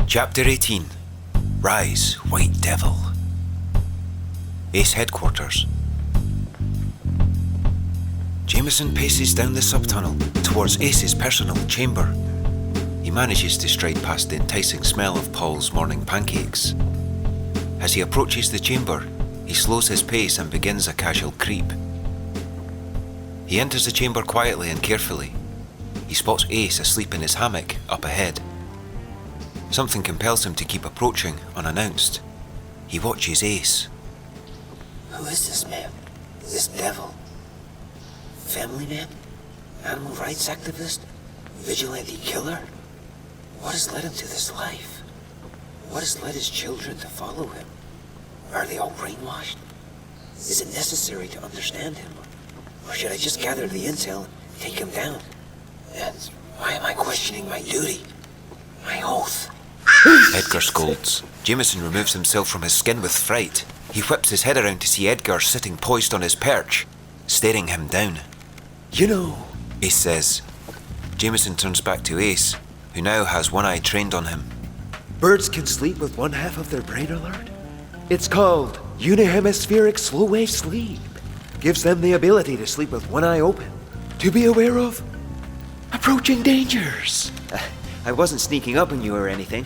Chapter 18. Rise, White Devil. Ace headquarters. Jameson paces down the subtunnel towards Ace's personal chamber. He manages to stride past the enticing smell of Paul's morning pancakes. As he approaches the chamber, he slows his pace and begins a casual creep. He enters the chamber quietly and carefully. He spots Ace asleep in his hammock up ahead. Something compels him to keep approaching unannounced. He watches Ace. Who is this man? This devil? Family man? Animal rights activist? Vigilante killer? What has led him to this life? What has led his children to follow him? Are they all brainwashed? Is it necessary to understand him? Or should I just gather the intel and take him down? And why am I questioning my duty? My oath? Edgar scolds. Jameson removes himself from his skin with fright. He whips his head around to see Edgar sitting poised on his perch, staring him down. You know, Ace says. Jameson turns back to Ace, who now has one eye trained on him. birds can sleep with one half of their brain alert. It's called unihemispheric slow-wave sleep. Gives them the ability to sleep with one eye open, to be aware of approaching dangers. I wasn't sneaking up on you or anything.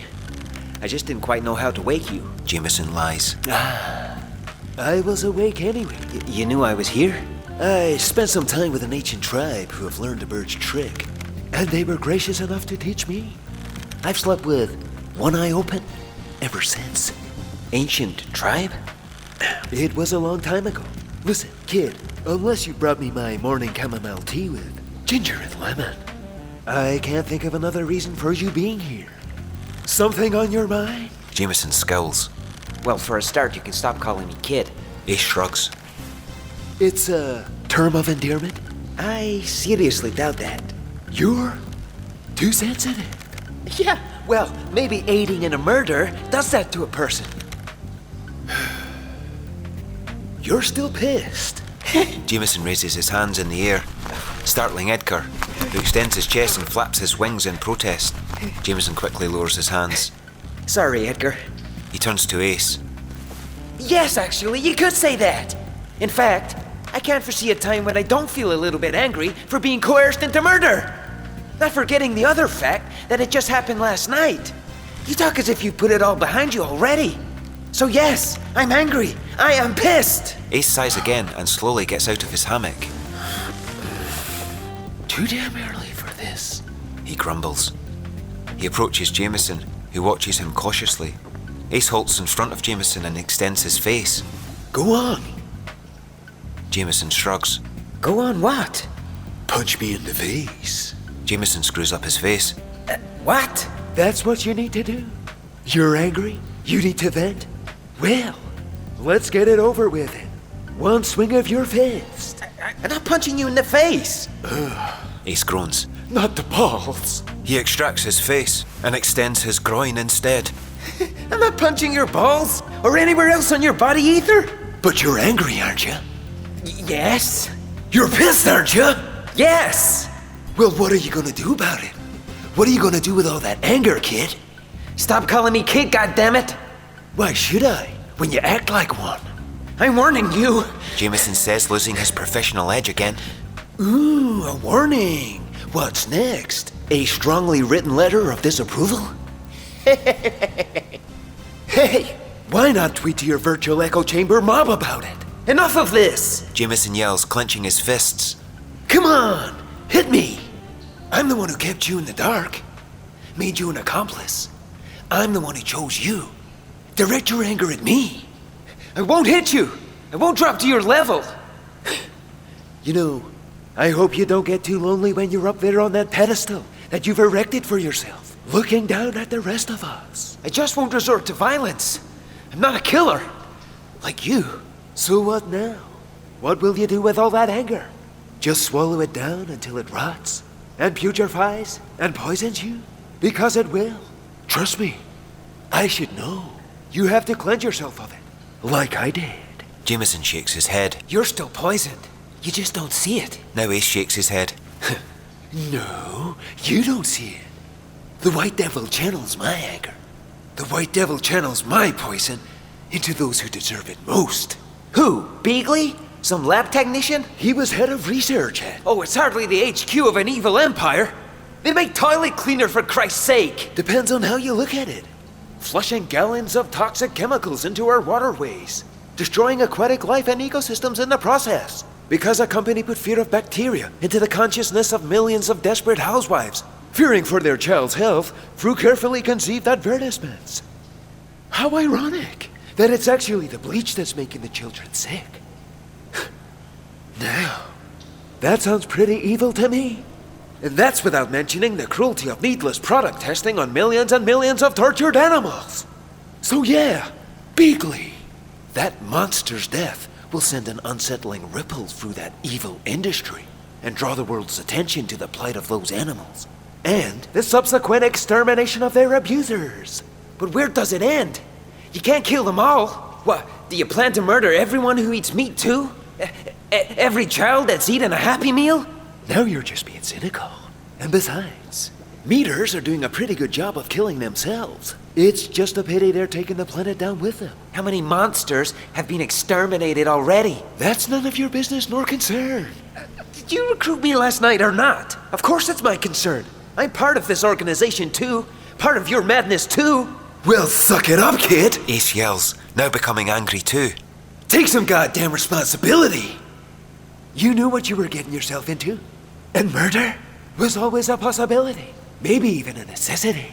I just didn't quite know how to wake you. Jameson lies. I was awake anyway. You knew I was here? I spent some time with an ancient tribe who have learned a bird's trick, and they were gracious enough to teach me. I've slept with one eye open ever since. Ancient tribe? It was a long time ago. Listen, kid, unless you brought me my morning chamomile tea with ginger and lemon, I can't think of another reason for you being here. Something on your mind? Jameson scowls. Well, for a start, you can stop calling me kid. Ace shrugs. It's a term of endearment? I seriously doubt that. You're too sensitive. Yeah, well, maybe aiding in a murder does that to a person. You're still pissed. Jameson raises his hands in the air, startling Edgar, who extends his chest and flaps his wings in protest. Jameson quickly lowers his hands. Sorry, Edgar. He turns to Ace. Yes, actually, you could say that. In fact, I can't foresee a time when I don't feel a little bit angry for being coerced into murder. Not forgetting the other fact that it just happened last night. You talk as if you put it all behind you already. So yes, I'm angry. I am pissed. Ace sighs again and slowly gets out of his hammock. Too damn early for this, he grumbles. He approaches Jameson, who watches him cautiously. Ace halts in front of Jameson and extends his face. Go on. Jameson shrugs. Go on what? Punch me in the face. Jameson screws up his face. What? That's what you need to do. You're angry? You need to vent? Well, let's get it over with it. One swing of your fist. I'm not punching you in the face. Ace groans. Not the balls. He extracts his face and extends his groin instead. I'm not punching your balls or anywhere else on your body either. But you're angry, aren't you? Yes. You're pissed, aren't you? Yes. Well, what are you gonna do about it? What are you gonna do with all that anger, kid? Stop calling me kid, goddammit. Why should I, when you act like one? I'm warning you. Jameson says, losing his professional edge again. Ooh, a warning. What's next? A strongly written letter of disapproval? Hey, why not tweet to your virtual echo chamber mob about it? Enough of this. Jameson yells, clenching his fists. Come on, hit me. I'm the one who kept you in the dark, made you an accomplice. I'm the one who chose you. Direct your anger at me. I won't hit you. I won't drop to your level. You know, I hope you don't get too lonely when you're up there on that pedestal that you've erected for yourself, looking down at the rest of us. I just won't resort to violence. I'm not a killer. Like you. So what now? What will you do with all that anger? Just swallow it down until it rots and putrefies and poisons you? Because it will. Trust me. I should know. You have to cleanse yourself of it. Like I did. Jameson shakes his head. You're still poisoned. You just don't see it. Now Ace shakes his head. No, you don't see it. The White Devil channels my anger. The White Devil channels my poison into those who deserve it most. Who? Beagley? Some lab technician? He was head of research at... Oh, it's hardly the HQ of an evil empire. They make toilet cleaner for Christ's sake. Depends on how you look at it. Flushing gallons of toxic chemicals into our waterways, destroying aquatic life and ecosystems in the process. Because a company put fear of bacteria into the consciousness of millions of desperate housewives, fearing for their child's health through carefully conceived advertisements. How ironic that it's actually the bleach that's making the children sick. Now, that sounds pretty evil to me. And that's without mentioning the cruelty of needless product testing on millions and millions of tortured animals. So yeah, Beagley. That monster's death will send an unsettling ripple through that evil industry and draw the world's attention to the plight of those animals and the subsequent extermination of their abusers. But where does it end? You can't kill them all. What, do you plan to murder everyone who eats meat too? Every child that's eaten a Happy Meal? Now you're just being cynical. And besides, meaters are doing a pretty good job of killing themselves. It's just a pity they're taking the planet down with them. How many monsters have been exterminated already? That's none of your business nor concern. Did you recruit me last night or not? Of course it's my concern. I'm part of this organization too. Part of your madness too. Well, suck it up, kid. Ace yells, now becoming angry too. Take some goddamn responsibility. You knew what you were getting yourself into. And murder was always a possibility. Maybe even a necessity.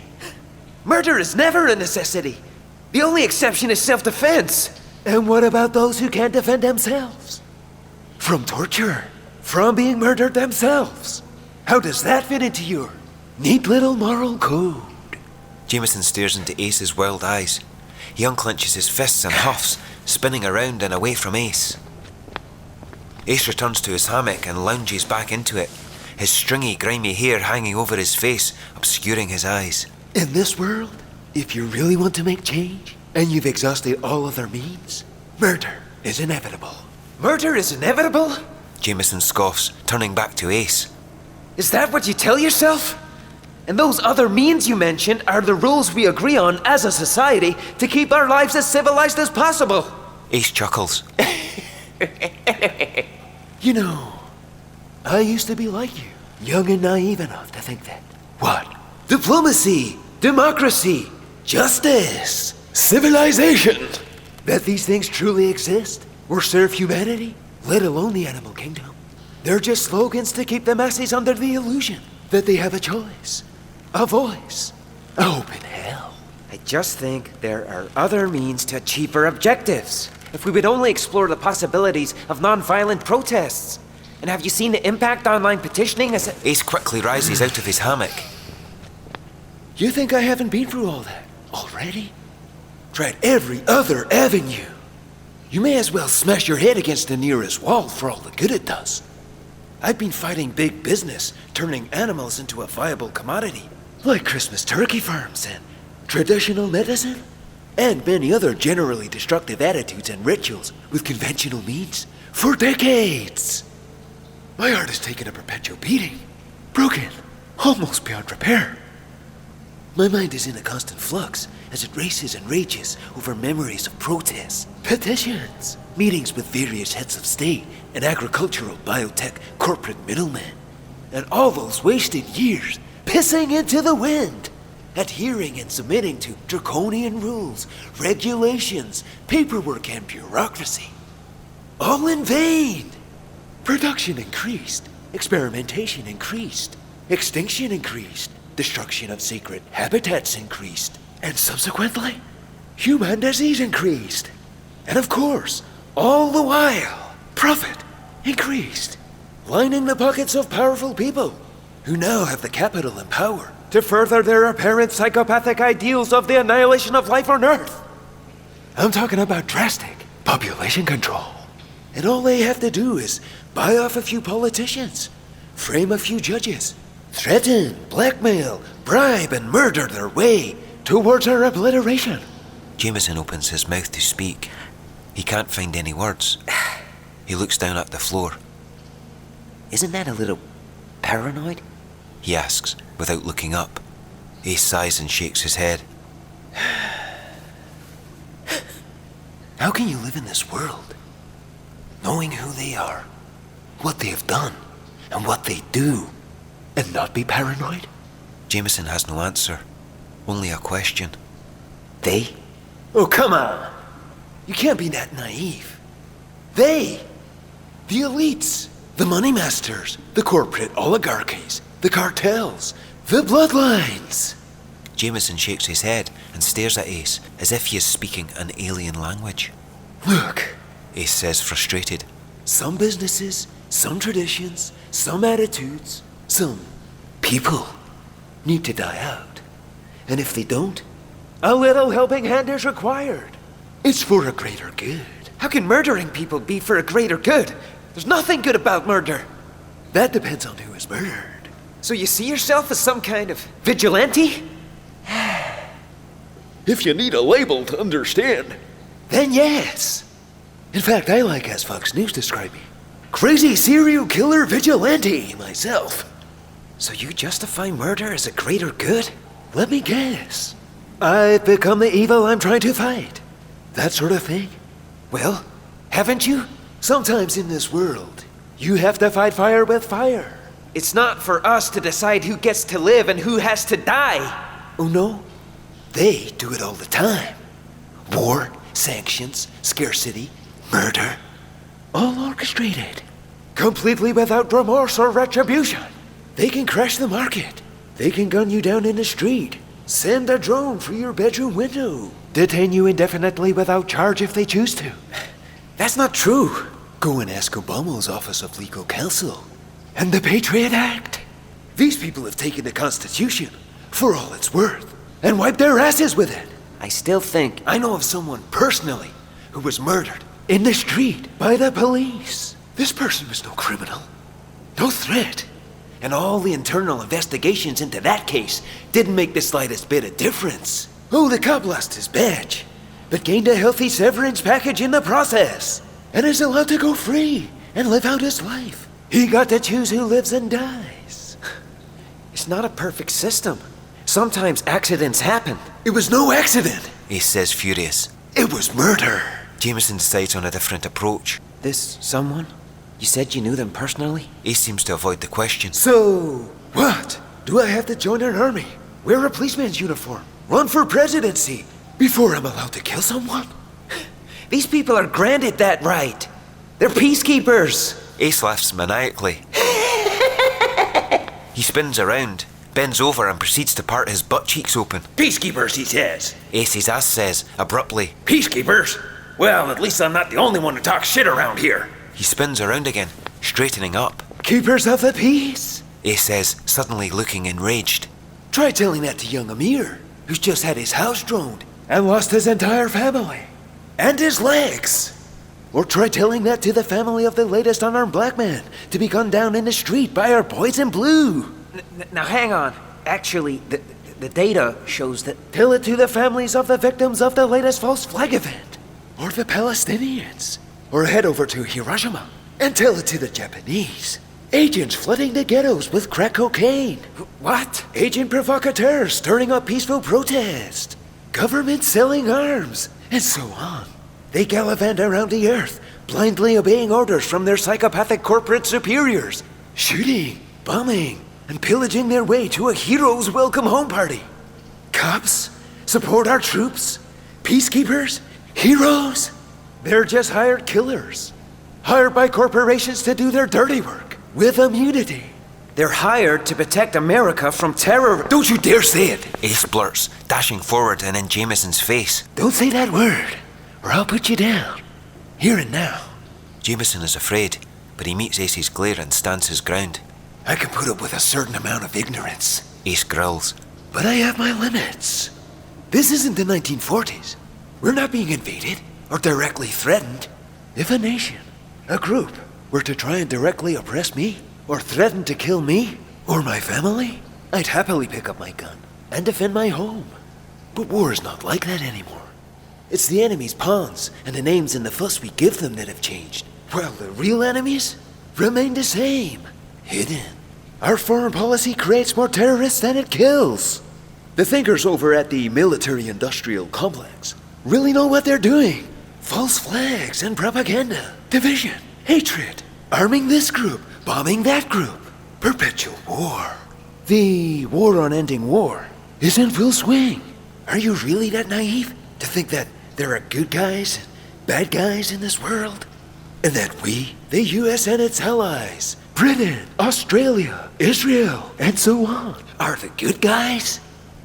Murder is never a necessity. The only exception is self-defense. And what about those who can't defend themselves? From torture? From being murdered themselves? How does that fit into your neat little moral code? Jameson stares into Ace's wild eyes. He unclenches his fists and huffs, spinning around and away from Ace. Ace returns to his hammock and lounges back into it, his stringy, grimy hair hanging over his face, obscuring his eyes. In this world, if you really want to make change, and you've exhausted all other means, murder is inevitable. Murder is inevitable? Jameson scoffs, turning back to Ace. Is that what you tell yourself? And those other means you mentioned are the rules we agree on as a society to keep our lives as civilized as possible. Ace chuckles. You know, I used to be like you, young and naive enough to think that. What? Diplomacy, democracy, justice, civilization. That these things truly exist or serve humanity, let alone the animal kingdom. They're just slogans to keep the masses under the illusion that they have a choice, a voice, a hope in hell. I just think there are other means to achieve our objectives. If we would only explore the possibilities of non-violent protests. And have you seen the impact online petitioning has... Ace quickly rises out of his hammock. You think I haven't been through all that already? Tried every other avenue. You may as well smash your head against the nearest wall for all the good it does. I've been fighting big business, turning animals into a viable commodity, like Christmas turkey farms and traditional medicine, and many other generally destructive attitudes and rituals with conventional means for decades. My heart has taken a perpetual beating, broken, almost beyond repair. My mind is in a constant flux as it races and rages over memories of protests, petitions, meetings with various heads of state and agricultural, biotech, corporate middlemen, and all those wasted years pissing into the wind, adhering and submitting to draconian rules, regulations, paperwork, and bureaucracy. All in vain. Production increased, experimentation increased, extinction increased, destruction of sacred habitats increased, and subsequently, human disease increased. And of course, all the while, profit increased, lining the pockets of powerful people who now have the capital and power to further their apparent psychopathic ideals of the annihilation of life on Earth. I'm talking about drastic population control. And all they have to do is buy off a few politicians, frame a few judges, threaten, blackmail, bribe, and murder their way towards our obliteration. Jameson opens his mouth to speak. He can't find any words. He looks down at the floor. Isn't that a little paranoid? He asks, without looking up. Ace sighs and shakes his head. How can you live in this world, knowing who they are, what they have done, and what they do, and not be paranoid? Jameson has no answer, only a question. They? Oh, come on. You can't be that naive. They, the elites, the money masters, the corporate oligarchies, the cartels, the bloodlines. Jameson shakes his head and stares at Ace as if he is speaking an alien language. Look, Ace says, frustrated. some businesses, some traditions, some attitudes, some people need to die out. And if they don't, a little helping hand is required. It's for a greater good. How can murdering people be for a greater good? There's nothing good about murder. That depends on who is murdered. So you see yourself as some kind of vigilante? If you need a label to understand, then yes. In fact, I like as Fox News described me. Crazy serial killer vigilante myself. So you justify murder as a greater good? Let me guess. I've become the evil I'm trying to fight. That sort of thing. Well, haven't you? Sometimes in this world, you have to fight fire with fire. It's not for us to decide who gets to live and who has to die. Oh no? They do it all the time. War, sanctions, scarcity, murder. All orchestrated. Completely without remorse or retribution. They can crash the market. They can gun you down in the street. Send a drone through your bedroom window. Detain you indefinitely without charge if they choose to. That's not true. Go and ask Obama's Office of Legal Counsel. And the Patriot Act. These people have taken the Constitution, for all it's worth, and wiped their asses with it. I still think I know of someone personally who was murdered in the street by the police. This person was no criminal, no threat. And all the internal investigations into that case didn't make the slightest bit of difference. Oh, the cop lost his badge, but gained a healthy severance package in the process, and is allowed to go free and live out his life. He got to choose who lives and dies. it's not a perfect system. Sometimes accidents happen. It was no accident. Ace says, furious. It was murder. Jameson decides on a different approach. This someone? You said you knew them personally? Ace seems to avoid the question. So, what? Do I have to join an army, wear a policeman's uniform, run for presidency before I'm allowed to kill someone? These people are granted that right. They're peacekeepers. Ace laughs maniacally. He spins around, bends over and proceeds to part his butt cheeks open. Peacekeepers, he says. Ace's ass says, abruptly. Peacekeepers? Well, at least I'm not the only one who talks shit around here. He spins around again, straightening up. Keepers of the peace? Ace says, suddenly looking enraged. Try telling that to young Amir, who's just had his house droned and lost his entire family. And his legs. Or try telling that to the family of the latest unarmed black man to be gunned down in the street by our boys in blue. Now hang on. Actually, the data shows that... Tell it to the families of the victims of the latest false flag event. Or the Palestinians. Or head over to Hiroshima and tell it to the Japanese. Agents flooding the ghettos with crack cocaine. What? Agent provocateurs stirring up peaceful protest. Government selling arms, and so on. They gallivant around the earth, blindly obeying orders from their psychopathic corporate superiors. Shooting, bombing, and pillaging their way to a hero's welcome home party. Cops, support our troops. Peacekeepers, heroes. They're just hired killers. Hired by corporations to do their dirty work, with immunity. They're hired to protect America from terror. Don't you dare say it. Ace blurts, dashing forward and in Jameson's face. Don't say that word, or I'll put you down. Here and now. Jameson is afraid, but he meets Ace's glare and stands his ground. I can put up with a certain amount of ignorance. Ace growls. But I have my limits. This isn't the 1940s. We're not being invaded or directly threatened. If a nation, a group, were to try and directly oppress me, or threaten to kill me, or my family, I'd happily pick up my gun and defend my home. But war is not like that anymore. It's the enemy's pawns and the names and the fuss we give them that have changed, while the real enemies remain the same, hidden. Our foreign policy creates more terrorists than it kills. The thinkers over at the military-industrial complex really know what they're doing. False flags and propaganda, division, hatred, arming this group, bombing that group, perpetual war. The war on ending war is in full swing. Are you really that naive to think that there are good guys and bad guys in this world? And that we, the US and its allies, Britain, Australia, Israel, and so on, are the good guys?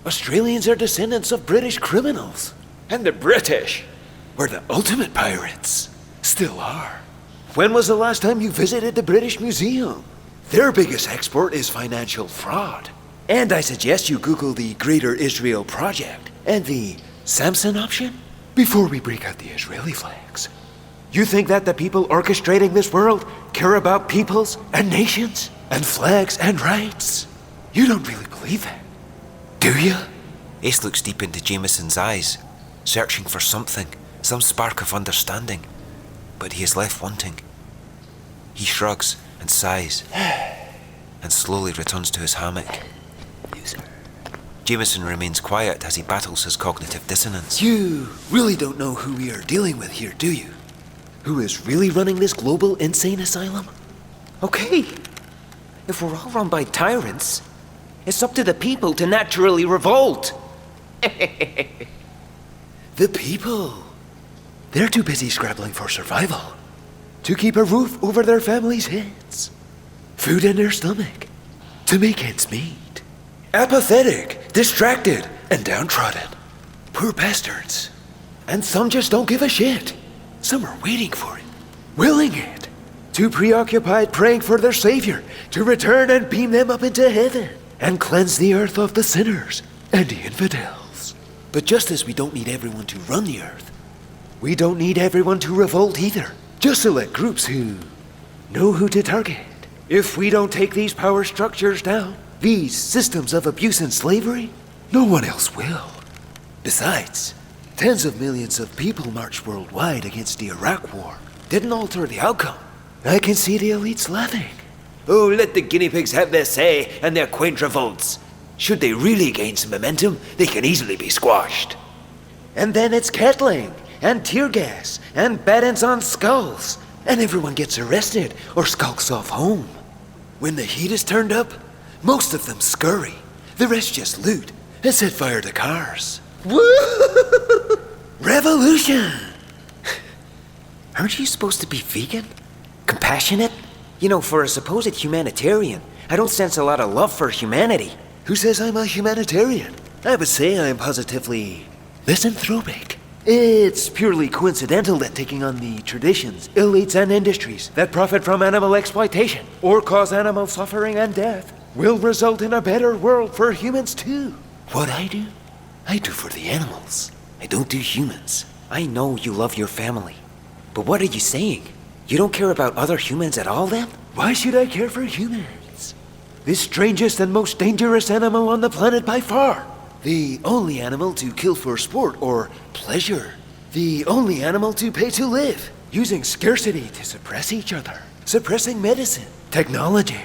Australians are descendants of British criminals. And the British were the ultimate pirates. Still are. When was the last time you visited the British Museum? Their biggest export is financial fraud. And I suggest you Google the Greater Israel Project and the Samson option before we break out the Israeli flags. You think that the people orchestrating this world care about peoples and nations and flags and rights? You don't really believe that, do you? Ace looks deep into Jameson's eyes, searching for something, some spark of understanding, but he is left wanting. He shrugs and sighs, and slowly returns to his hammock. Jameson remains quiet as he battles his cognitive dissonance. You really don't know who we are dealing with here, do you? Who is really running this global insane asylum? Okay. If we're all run by tyrants, it's up to the people to naturally revolt. The people. They're too busy scrabbling for survival. To keep a roof over their families' heads. Food in their stomach. To make ends meet. Apathetic, distracted, and downtrodden. Poor bastards. And some just don't give a shit. Some are waiting for it. Willing it. Too preoccupied praying for their savior to return and beam them up into heaven. And cleanse the earth of the sinners and the infidels. But just as we don't need everyone to run the earth, we don't need everyone to revolt either. Just select groups who know who to target. If we don't take these power structures down, these systems of abuse and slavery, no one else will. Besides, tens of millions of people marched worldwide against the Iraq War. Didn't alter the outcome. I can see the elites laughing. Oh, let the guinea pigs have their say and their quaint revolts. Should they really gain some momentum, they can easily be squashed. And then it's kettling, and tear gas, and battens on skulls, and everyone gets arrested or skulks off home. When the heat is turned up, most of them scurry. The rest just loot and set fire to cars. Woo! Revolution! Aren't you supposed to be vegan? Compassionate? You know, for a supposed humanitarian, I don't sense a lot of love for humanity. Who says I'm a humanitarian? I would say I'm positively misanthropic. It's purely coincidental that taking on the traditions, elites, and industries that profit from animal exploitation or cause animal suffering and death will result in a better world for humans too. What I do for the animals. I don't do humans. I know you love your family, but what are you saying? You don't care about other humans at all then? Why should I care for humans? The strangest and most dangerous animal on the planet by far. The only animal to kill for sport or pleasure. The only animal to pay to live. Using scarcity to suppress each other. Suppressing medicine, technology,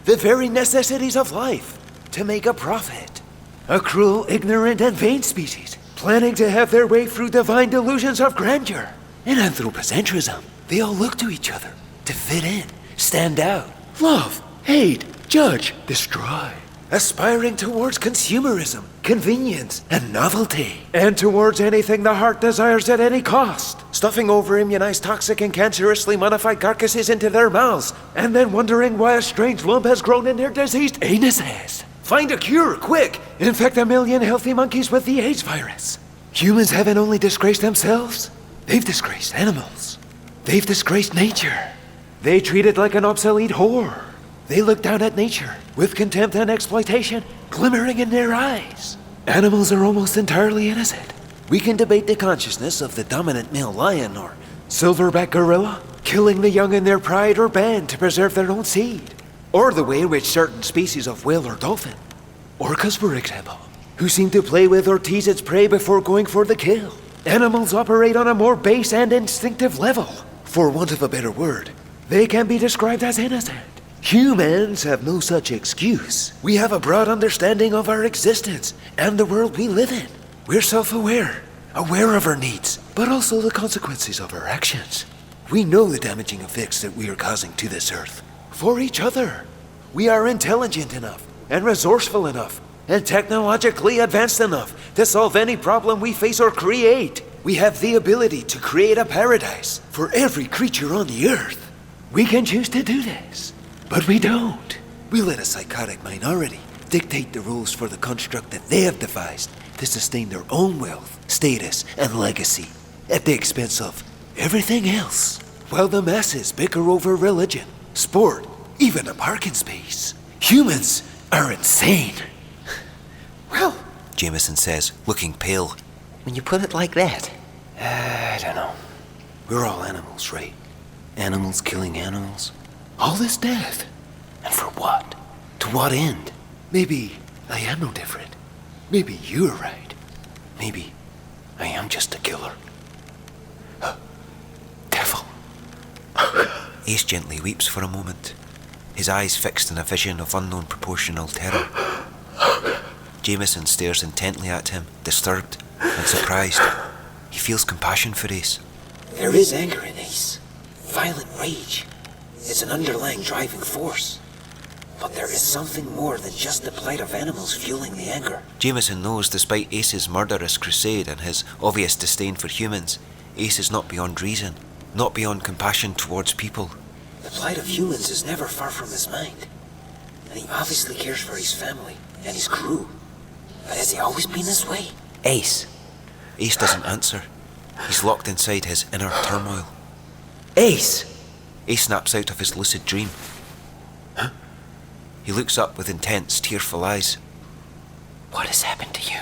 the very necessities of life to make a profit. A cruel, ignorant, and vain species, planning to have their way through divine delusions of grandeur. In anthropocentrism, they all look to each other to fit in, stand out, love, hate, judge, destroy. Aspiring towards consumerism, convenience, and novelty. And towards anything the heart desires at any cost. Stuffing over-immunized toxic and cancerously modified carcasses into their mouths, and then wondering why a strange lump has grown in their diseased anuses. Find a cure, quick! Infect 1 million healthy monkeys with the AIDS virus. Humans haven't only disgraced themselves, they've disgraced animals. They've disgraced nature. They treat it like an obsolete whore. They look down at nature with contempt and exploitation glimmering in their eyes. Animals are almost entirely innocent. We can debate the consciousness of the dominant male lion or silverback gorilla, killing the young in their pride or band to preserve their own seed, or the way in which certain species of whale or dolphin, orcas for example, who seem to play with or tease its prey before going for the kill. Animals operate on a more base and instinctive level. For want of a better word, they can be described as innocent. Humans have no such excuse. We have a broad understanding of our existence and the world we live in. We're self-aware, aware of our needs, but also the consequences of our actions. We know the damaging effects that we are causing to this earth. For each other. We are intelligent enough, and resourceful enough, and technologically advanced enough to solve any problem we face or create. We have the ability to create a paradise for every creature on the earth. We can choose to do this, but we don't. We let a psychotic minority dictate the rules for the construct that they have devised to sustain their own wealth, status, and legacy at the expense of everything else, while the masses bicker over religion, sport, even a parking space. Humans are insane. Well, Jameson says, looking pale. when you put it like that. I don't know. We're all animals, right? Animals killing animals. All this death. And for what? To what end? Maybe I am no different. Maybe you're right. Maybe I am just a killer. Devil. Ace gently weeps for a moment, his eyes fixed in a vision of unknown proportional terror. Jameson stares intently at him, disturbed and surprised. He feels compassion for Ace. There is anger in Ace. Violent rage. It's an underlying driving force. But there is something more than just the plight of animals fueling the anger. Jameson knows despite Ace's murderous crusade and his obvious disdain for humans, Ace is not beyond reason, not beyond compassion towards people. The plight of humans is never far from his mind. And he obviously cares for his family and his crew. But has he always been this way? Ace. Ace doesn't answer. He's locked inside his inner turmoil. Ace! Ace snaps out of his lucid dream. Huh? He looks up with intense, tearful eyes. What has happened to you?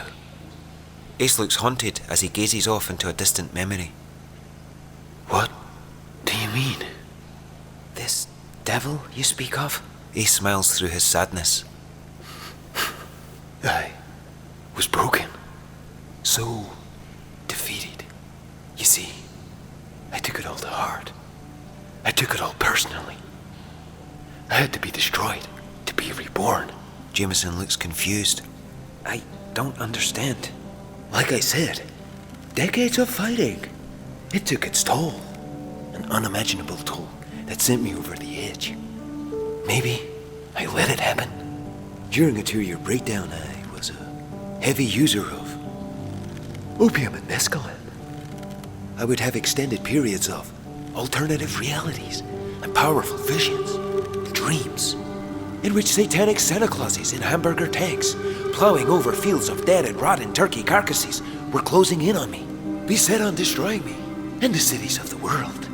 Ace looks haunted as he gazes off into a distant memory. What do you mean? This devil you speak of? Ace smiles through his sadness. I was broken. So defeated. You see, I took it all to heart. I took it all personally. I had to be destroyed, to be reborn. Jameson looks confused. I don't understand. Like I said, decades of fighting. It took its toll. An unimaginable toll that sent me over the edge. Maybe I let it happen. During a 2-year breakdown, I was a heavy user of opium and mescaline. I would have extended periods of alternative realities and powerful visions, dreams, in which satanic Santa Clauses in hamburger tanks, plowing over fields of dead and rotten turkey carcasses, were closing in on me, beset on destroying me and the cities of the world.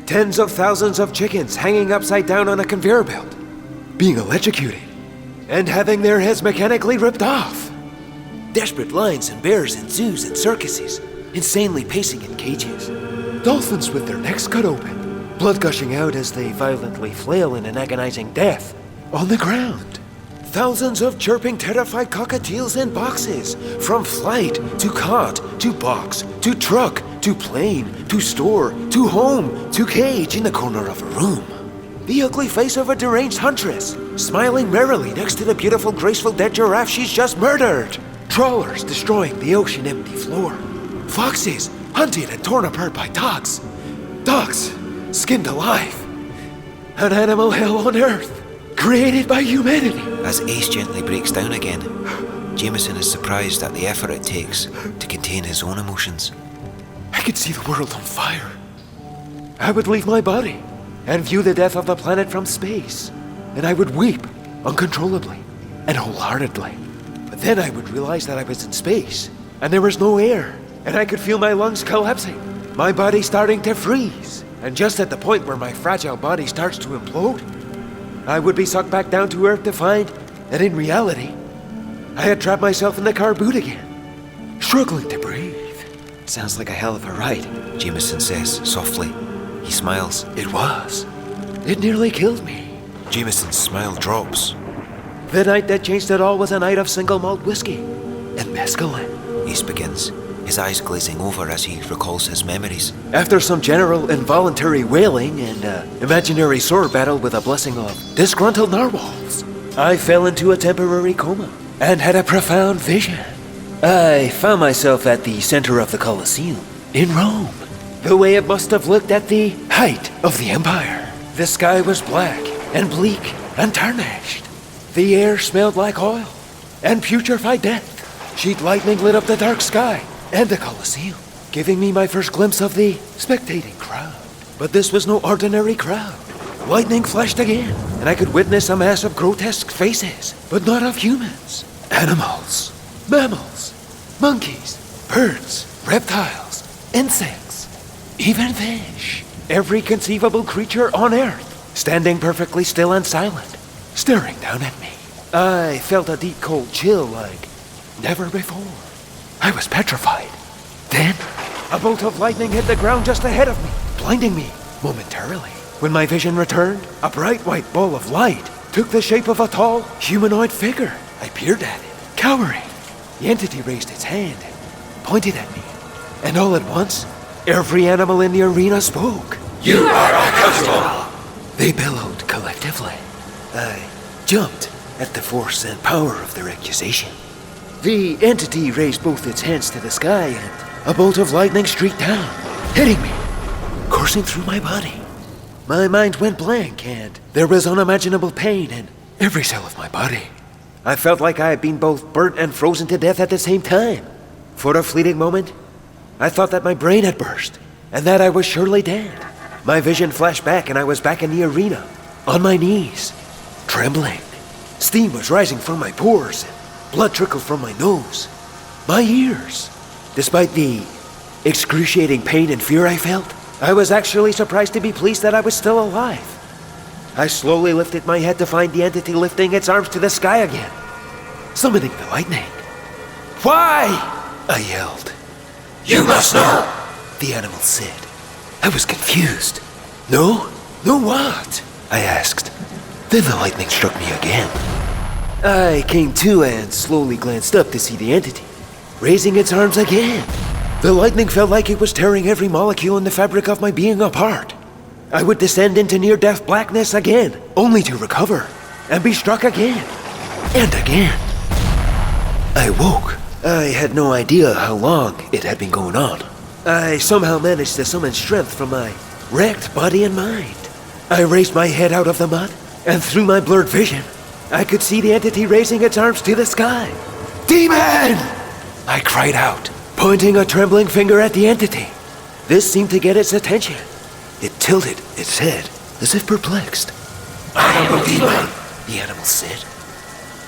Tens of thousands of chickens hanging upside down on a conveyor belt, being electrocuted, and having their heads mechanically ripped off. Desperate lions and bears in zoos and circuses, insanely pacing in cages. Dolphins with their necks cut open, blood gushing out as they violently flail in an agonizing death on the ground. Thousands of chirping, terrified cockatiels in boxes, from flight to cot to box to truck to plane to store to home to cage in the corner of a room. The ugly face of a deranged huntress, smiling merrily next to the beautiful, graceful dead giraffe she's just murdered. Trawlers destroying the ocean-empty floor. Foxes hunted and torn apart by dogs. Dogs skinned alive. An animal hell on earth, created by humanity. As Ace gently breaks down again, Jameson is surprised at the effort it takes to contain his own emotions. I could see the world on fire. I would leave my body and view the death of the planet from space, and I would weep uncontrollably and wholeheartedly. But then I would realize that I was in space, and there was no air, and I could feel my lungs collapsing, my body starting to freeze, and just at the point where my fragile body starts to implode, I would be sucked back down to Earth to find that in reality, I had trapped myself in the car boot again, struggling to breathe. Sounds like a hell of a ride, Jameson says softly. He smiles. It was. It nearly killed me. Jameson's smile drops. The night that changed it all was a night of single malt whiskey and mescaline. Ace begins, his eyes glazing over as he recalls his memories. After some general involuntary wailing and imaginary sword battle with a blessing of disgruntled narwhals, I fell into a temporary coma and had a profound vision. I found myself at the center of the Colosseum. In Rome, the way it must have looked at the height of the empire. The sky was black and bleak and tarnished. The air smelled like oil and putrefied death. Sheet lightning lit up the dark sky and the Colosseum, giving me my first glimpse of the spectating crowd. But this was no ordinary crowd. Lightning flashed again, and I could witness a mass of grotesque faces, but not of humans. Animals, mammals, monkeys, birds, reptiles, insects, even fish. Every conceivable creature on Earth, standing perfectly still and silent, staring down at me. I felt a deep cold chill like never before. I was petrified. Then, a bolt of lightning hit the ground just ahead of me, blinding me momentarily. When my vision returned, a bright white ball of light took the shape of a tall, humanoid figure. I peered at it, cowering. The entity raised its hand and pointed at me. And all at once, every animal in the arena spoke. You are unaccountable! They bellowed collectively. I jumped at the force and power of their accusation. The entity raised both its hands to the sky and a bolt of lightning streaked down, hitting me, coursing through my body. My mind went blank and there was unimaginable pain in every cell of my body. I felt like I had been both burnt and frozen to death at the same time. For a fleeting moment, I thought that my brain had burst and that I was surely dead. My vision flashed back and I was back in the arena, on my knees, trembling. Steam was rising from my pores and blood trickled from my nose, my ears. Despite the excruciating pain and fear I felt, I was actually surprised to be pleased that I was still alive. I slowly lifted my head to find the entity lifting its arms to the sky again, summoning the lightning. Why? I yelled. You must know! The animal said. I was confused. No? No what? I asked. Then the lightning struck me again. I came to and slowly glanced up to see the entity, raising its arms again. The lightning felt like it was tearing every molecule in the fabric of my being apart. I would descend into near-death blackness again, only to recover, and be struck again, and again. I woke. I had no idea how long it had been going on. I somehow managed to summon strength from my wrecked body and mind. I raised my head out of the mud, and through my blurred vision, I could see the entity raising its arms to the sky. Demon! I cried out, pointing a trembling finger at the entity. This seemed to get its attention. It tilted its head, as if perplexed. I am a demon, the animal said.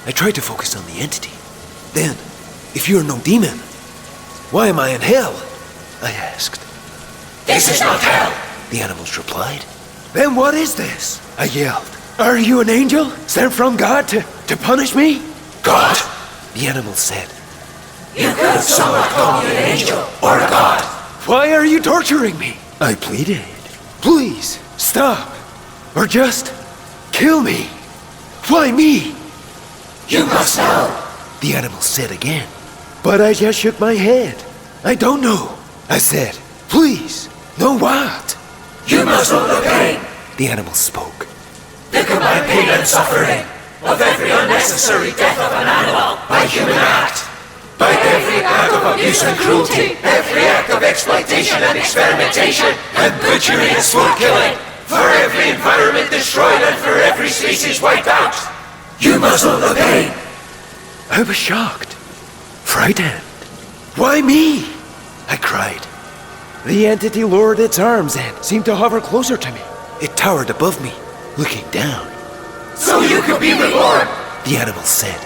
I tried to focus on the entity. Then, if you're no demon, why am I in hell? I asked. This is not hell, the animals replied. Then what is this? I yelled. Are you an angel sent from God to punish me? God, the animal said. You could somewhat call me an angel or a god. Why are you torturing me? I pleaded. Please, stop. Or just kill me. Why me? You must know, the animal said again. But I just shook my head. I don't know. I said, please, know what? You must know the pain, the animal spoke. The combined pain and suffering of every unnecessary death of an animal by human act. By every act of abuse and cruelty, every act of exploitation and experimentation, and butchery and slow killing, for every environment destroyed and for every species wiped out. You must know the pain. I was shocked, frightened. Why me? I cried. The entity lowered its arms and seemed to hover closer to me. It towered above me, looking down. So you could be reborn, the animal said.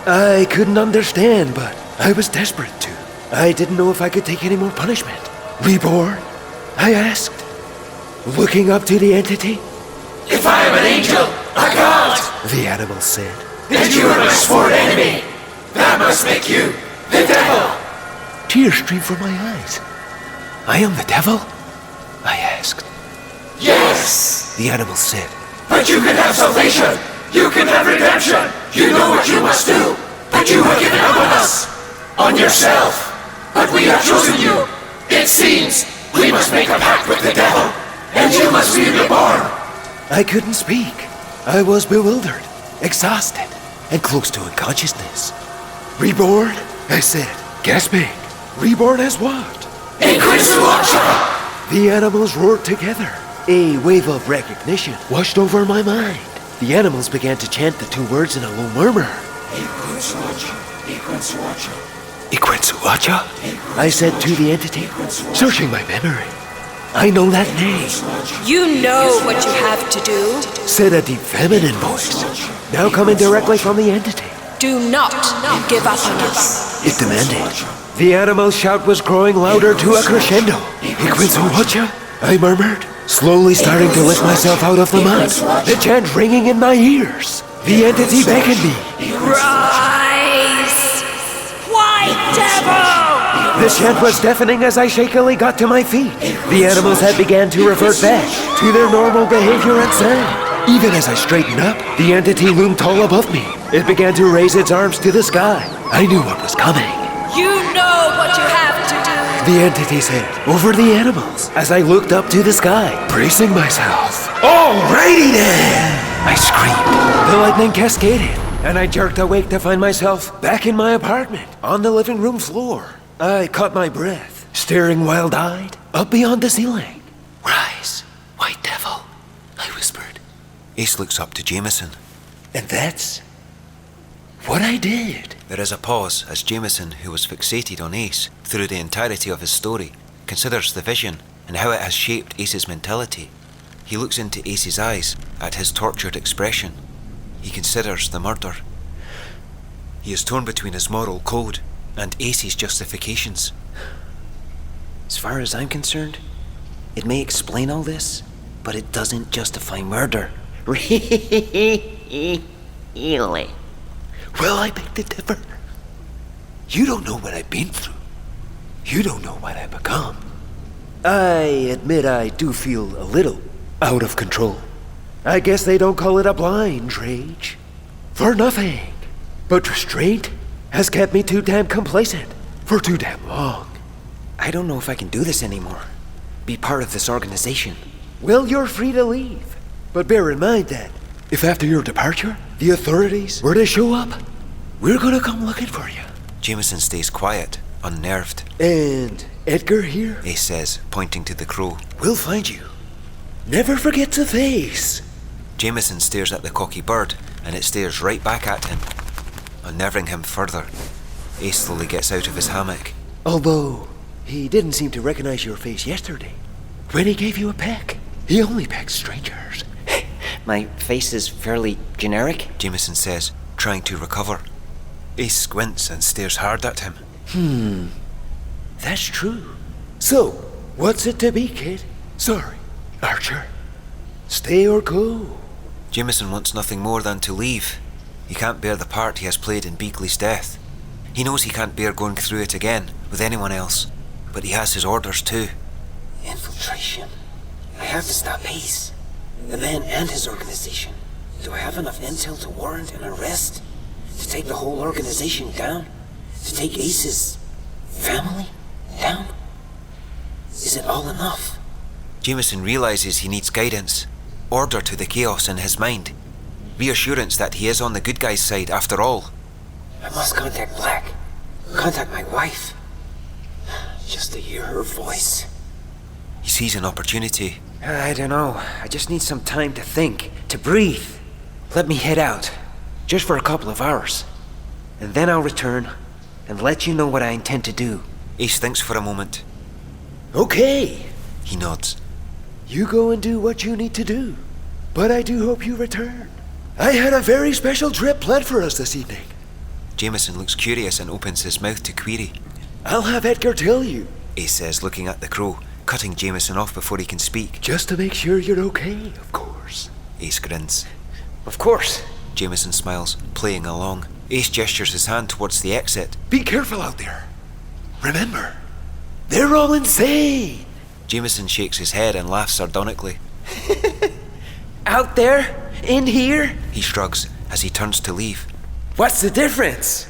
I couldn't understand, but I was desperate to. I didn't know if I could take any more punishment. Reborn? I asked, looking up to the entity. If I am an angel, a god, the animal said, and you are my sworn enemy, that must make you the devil. Tears streamed from my eyes. I am the devil? I asked. Yes, the animal said. But you can have salvation. You can have redemption. You know what you must do. But you have given up on us. On yourself. But we have chosen you. It seems we must make a pact with the devil. And you must be reborn. I couldn't speak. I was bewildered, exhausted, and close to unconsciousness. Reborn? I said, gasping. Reborn as what? The animals roared together. A wave of recognition washed over my mind. The animals began to chant the two words in a low murmur. Iquensuacha? I said to the entity, searching my memory. I know that name, You know what you have to do. said a deep feminine voice, now coming directly from the entity. Do not give up on us. It demanded. The animal's shout was growing louder to a crescendo. Iquensuacha? I murmured, slowly starting to lift myself out of the mud, the chant ringing in my ears. The entity beckoned me. Rise! White devil! The chant was deafening as I shakily got to my feet. The animals had began to revert back to their normal behavior and sound. Even as I straightened up, the entity loomed tall above me. It began to raise its arms to the sky. I knew what was coming. You know what you have to do. The entity said, over the animals, as I looked up to the sky, bracing myself. Alrighty then! I screamed. The lightning cascaded, and I jerked awake to find myself back in my apartment, on the living room floor. I caught my breath, staring wild-eyed up beyond the ceiling. Rise, white devil, I whispered. Ace looks up to Jameson. And that's what I did. There is a pause as Jameson, who was fixated on Ace through the entirety of his story, considers the vision and how it has shaped Ace's mentality. He looks into Ace's eyes at his tortured expression. He considers the murder. He is torn between his moral code and Ace's justifications. As far as I'm concerned, it may explain all this, but it doesn't justify murder. Really? Well, I beg to differ. You don't know what I've been through. You don't know what I've become. I admit I do feel a little out of control. I guess they don't call it a blind rage. For nothing. But restraint has kept me too damn complacent for too damn long. I don't know if I can do this anymore. Be part of this organization. Well, you're free to leave. But bear in mind that if after your departure, the authorities were to show up, we're gonna come looking for you. Jameson stays quiet, unnerved. And Edgar here Ace says, pointing to the crow. will find you. Never forget to face. Jameson stares at the cocky bird, and it stares right back at him, unnerving him further. Ace slowly gets out of his hammock. Although he didn't seem to recognize your face yesterday. When he gave you a peck, he only pecks strangers. My face is fairly generic. Jameson says, trying to recover. Ace squints and stares hard at him. That's true. So, what's it to be, kid? Sorry, Archer. Stay or go? Jameson wants nothing more than to leave. He can't bear the part he has played in Beakley's death. He knows he can't bear going through it again with anyone else, but he has his orders too. Infiltration. I have to stop Ace. The man and his organization. Do I have enough intel to warrant an arrest? To take the whole organization down? To take Ace's family down? Is it all enough? Jameson realizes he needs guidance, order to the chaos in his mind, reassurance that he is on the good guy's side after all. I must contact Black. Contact my wife. Just to hear her voice. He sees an opportunity. I don't know. I just need some time to think, to breathe. Let me head out, just for a couple of hours. And then I'll return and let you know what I intend to do. Ace thinks for a moment. Okay. He nods. You go and do what you need to do. But I do hope you return. I had a very special trip planned for us this evening. Jameson looks curious and opens his mouth to query. I'll have Edgar tell you. Ace says, looking at the crow, cutting Jameson off before he can speak. Just to make sure you're okay, of course. Ace grins. Of course. Jameson smiles, playing along. Ace gestures his hand towards the exit. Be careful out there. Remember, they're all insane. Jameson shakes his head and laughs sardonically. Out there? In here? He shrugs as he turns to leave. What's the difference?